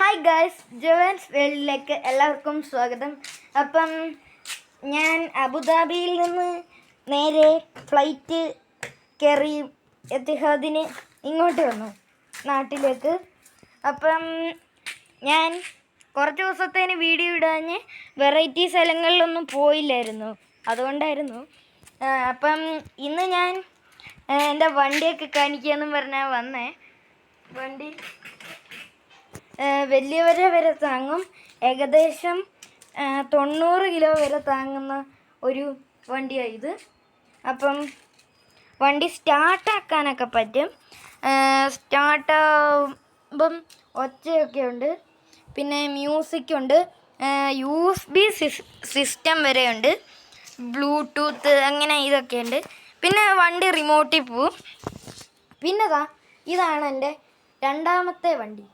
Hi guys, jawans വേൾഡിലേക്ക് എല്ലാവർക്കും സ്വാഗതം. അപ്പം ഞാൻ അബുദാബിയിൽ നിന്ന് നേരെ ഫ്ലൈറ്റ് കയറി എത്തിഹാദിന് ഇങ്ങോട്ട് വന്നു നാട്ടിലേക്ക്. അപ്പം ഞാൻ കുറച്ച് ദിവസത്തേന് വീഡിയോ ഇടാഞ്ഞ് വെറൈറ്റി സ്ഥലങ്ങളിലൊന്നും പോയില്ലായിരുന്നു, അതുകൊണ്ടായിരുന്നു. അപ്പം ഇന്ന് ഞാൻ എൻ്റെ വണ്ടിയൊക്കെ കാണിക്കാമെന്നും പറഞ്ഞാൽ വന്നേ. വണ്ടി വലിയവരെ വരെ താങ്ങും. ഏകദേശം 90 കിലോ വരെ താങ്ങുന്ന ഒരു വണ്ടിയാണ് ഇത്. അപ്പം വണ്ടി സ്റ്റാർട്ടാക്കാനൊക്കെ പറ്റും. സ്റ്റാർട്ടാകുമ്പം ഒച്ചയൊക്കെ ഉണ്ട്, പിന്നെ മ്യൂസിക്കുണ്ട്, USB സിസ്റ്റം വരെയുണ്ട്, ബ്ലൂടൂത്ത് അങ്ങനെ ഇതൊക്കെ ഉണ്ട്. പിന്നെ വണ്ടി റിമോട്ടിൽ പോവും. പിന്നെ ഇതാണ് എൻ്റെ രണ്ടാമത്തെ വണ്ടി,